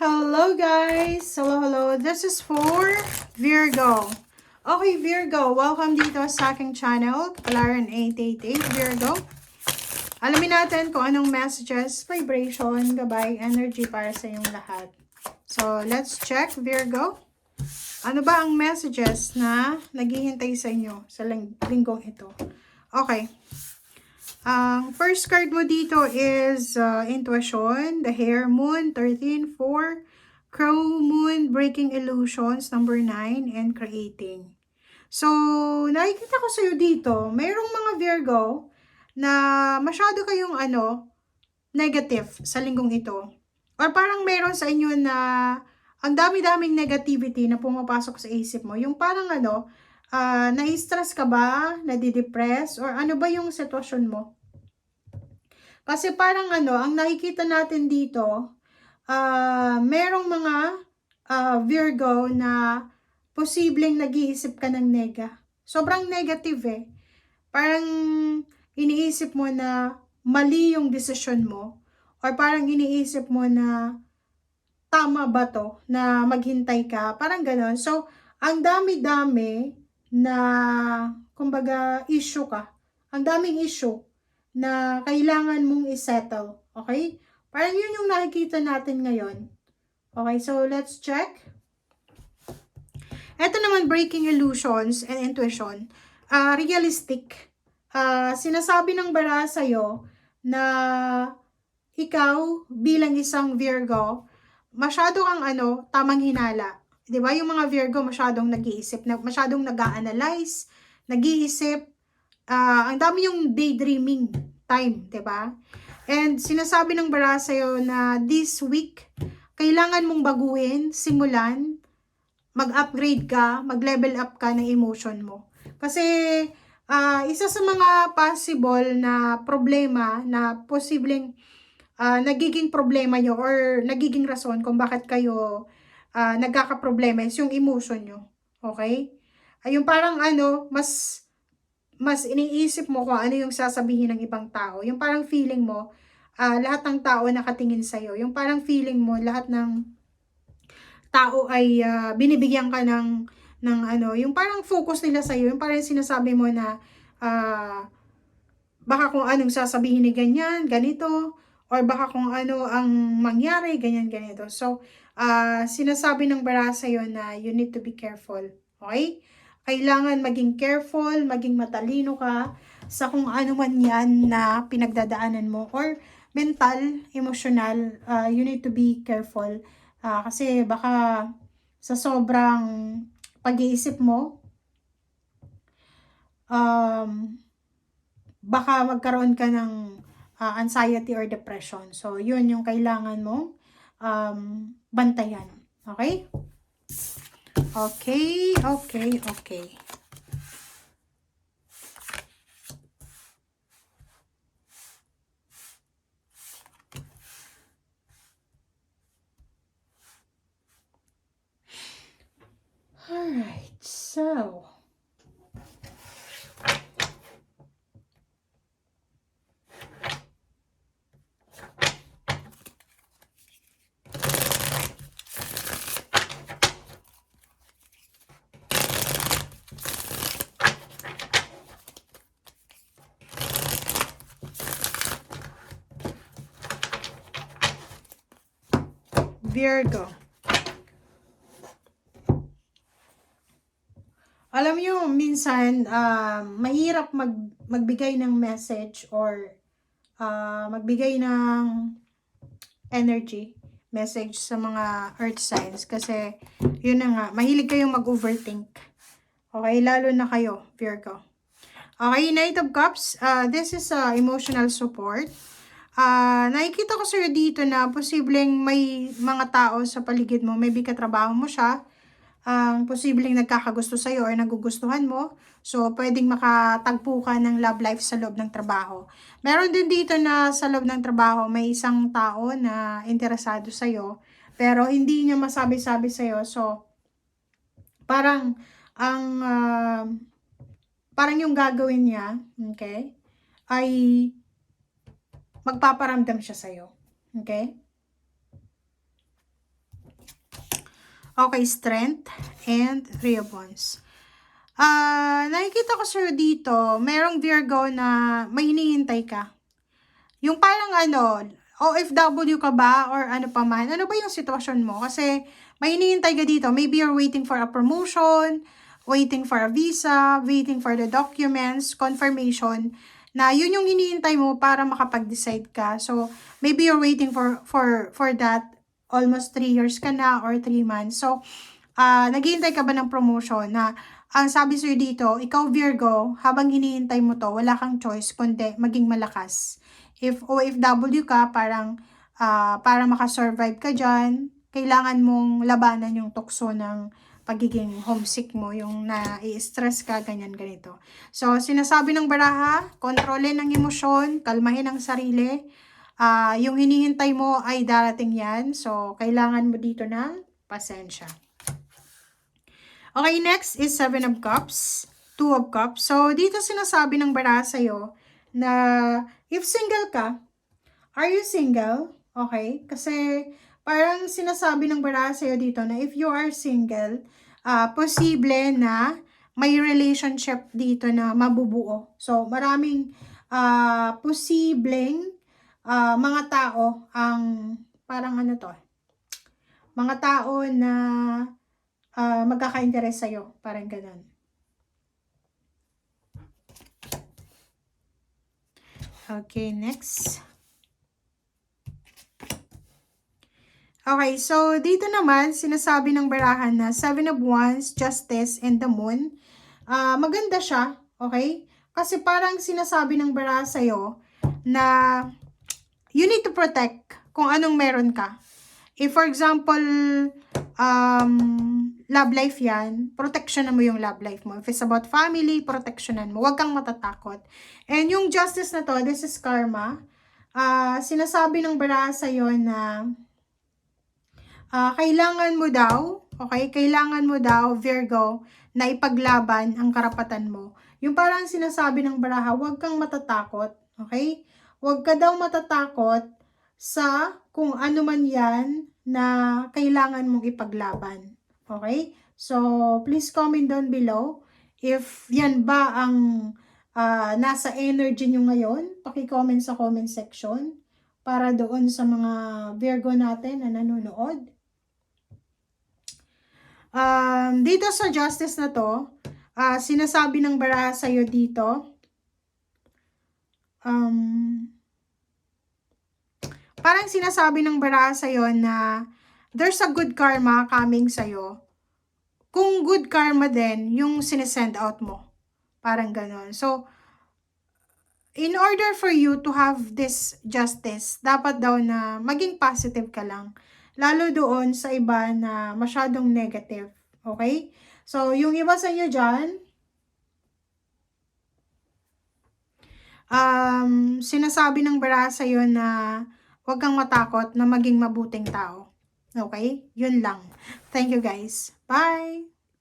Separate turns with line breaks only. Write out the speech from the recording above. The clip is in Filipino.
Hello guys! Hello. This is for Virgo. Okay Virgo, welcome dito sa aking channel, Kapalaran 888 Virgo. Alamin natin kung anong messages, vibration, gabay, energy para sa inyong lahat. So, let's check Virgo. Ano ba ang messages na naghihintay sa inyo sa linggong ito? Okay. Ang first card mo dito is Intuition, the Hare Moon, 13, 4, Crow Moon, Breaking Illusions, number 9, and Creating. So, nakikita ko sa'yo dito, mayroong mga Virgo na masyado kayong negative sa linggong ito. Or parang mayroon sa inyo na ang dami-daming negativity na pumapasok sa isip mo. Yung parang na-stress ka ba? Nadidepress? Or ano ba yung sitwasyon mo? Kasi parang ang nakikita natin dito, merong mga Virgo na posibleng nag-iisip ka ng nega. Sobrang negative eh. Parang iniisip mo na mali yung desisyon mo. Or parang iniisip mo na tama ba to na maghintay ka. Parang ganon. So, ang dami-dami na, kumbaga, issue ka. Ang daming issue na kailangan mong isettle. Okay? Parang yun yung nakikita natin ngayon. Okay, so let's check. Ito naman, Breaking Illusions and Intuition. Realistic. Sinasabi ng bara sa'yo na ikaw bilang isang Virgo, masyado kang tamang hinala. 'Di ba? Yung mga Virgo masyadong nag-iisip, masyadong nag-a-analyze, nag-iisip, ang dami yung daydreaming time, 'di ba? And sinasabi ng bara sa'yo na this week, kailangan mong baguhin, simulan, mag-upgrade ka, mag-level up ka ng emotion mo. Kasi isa sa mga possible na problema na posibleng nagiging problema nyo or nagiging rason kung bakit kayo nagkakaproblema is yung emotion nyo. Okay? Yung parang mas iniisip mo kung ano yung sasabihin ng ibang tao. Yung parang feeling mo, lahat ng tao nakatingin sa'yo. Yung parang feeling mo, lahat ng tao ay binibigyan ka ng yung parang focus nila sa'yo. Yung parang sinasabi mo na, baka kung anong sasabihin ni ganyan, ganito, or baka kung ano ang mangyari, ganyan, ganito. So, sinasabi ng bara sa'yo na you need to be careful. Okay? Kailangan maging careful, maging matalino ka sa kung ano man yan na pinagdadaanan mo. Or mental, emotional, you need to be careful. Kasi baka sa sobrang pag-iisip mo, baka magkaroon ka ng anxiety or depression. So, yun yung kailangan mong bantayan. Okay? Okay. Alright, so Virgo. Alam niyo, minsan, mahirap magbigay ng message or magbigay ng energy, message sa mga earth signs. Kasi, yun na nga, mahilig kayong mag-overthink. Okay, lalo na kayo, Virgo. Okay, Knight of Cups, this is emotional support. Nakikita ko sa'yo dito na posibleng may mga tao sa paligid mo, maybe katrabaho mo siya, posibleng nagkakagusto sa'yo or nagugustuhan mo. So, pwedeng makatagpo ka ng love life sa loob ng trabaho. Meron din dito na sa loob ng trabaho, may isang tao na interesado sa'yo, pero hindi niya masabi-sabi sa'yo. So, parang, parang yung gagawin niya, okay, ay magpaparamdam siya sa'yo. Okay? Okay, Strength and Three of Wands. Nakikita ko sa'yo dito, merong Virgo na may hinihintay ka. Yung parang ano, OFW ka ba or ano pa man? Ano ba yung sitwasyon mo? Kasi may hinihintay ka dito. Maybe you're waiting for a promotion, waiting for a visa, waiting for the documents, confirmation, na yun yung hinihintay mo para makapag-decide ka. So, maybe you're waiting for that almost 3 years ka na or 3 months. So, naghihintay ka ba ng promotion na ang sabi sa'yo dito, ikaw Virgo, habang hinihintay mo to, wala kang choice kundi maging malakas. If OFW ka, parang para makasurvive ka dyan, kailangan mong labanan yung tukso ng pagiging homesick mo, yung na-i-stress ka, ganyan, ganito. So, sinasabi ng baraha, kontrolin ang emosyon, kalmahin ang sarili. Yung hinihintay mo ay darating yan. So, kailangan mo dito ng pasensya. Okay, next is 7 of Cups, 2 of Cups. So, dito sinasabi ng baraha sa'yo na if single ka, are you single? Okay, kasi parang sinasabi ng baraha sa'yo dito na if you are single, posible na may relationship dito na mabubuo. So, maraming posibleng mga tao ang parang ano to, mga tao na magkaka-interest sa'yo. Parang ganun. Okay, next. Okay, so dito naman, sinasabi ng barahan na 7 of Wands, Justice, and the Moon. Maganda siya, okay? Kasi parang sinasabi ng baraha sa'yo na you need to protect kung anong meron ka. If for example, love life yan, protectionan mo yung love life mo. If it's about family, protectionan mo. Huwag kang matatakot. And yung justice na to, this is karma. Sinasabi ng baraha sa'yo na kailangan mo daw, okay, kailangan mo daw, Virgo, na ipaglaban ang karapatan mo. Yung parang sinasabi ng baraha, huwag kang matatakot, okay? Huwag ka daw matatakot sa kung ano man yan na kailangan mong ipaglaban. Okay? So, please comment down below if yan ba ang nasa energy nyo ngayon. Paki-comment sa comment section para doon sa mga Virgo natin na nanonood. Dito sa justice na to, sinasabi ng baraha sa'yo dito, parang sinasabi ng baraha sa'yo na there's a good karma coming sa'yo. Kung good karma din, yung sinesend out mo. Parang ganon. So, in order for you to have this justice, dapat daw na maging positive ka lang. Lalo doon sa iba na masyadong negative. Okay? So, yung iba sa inyo dyan, sinasabi ng baraha sa'yo na huwag kang matakot na maging mabuting tao. Okay? Yun lang. Thank you guys. Bye!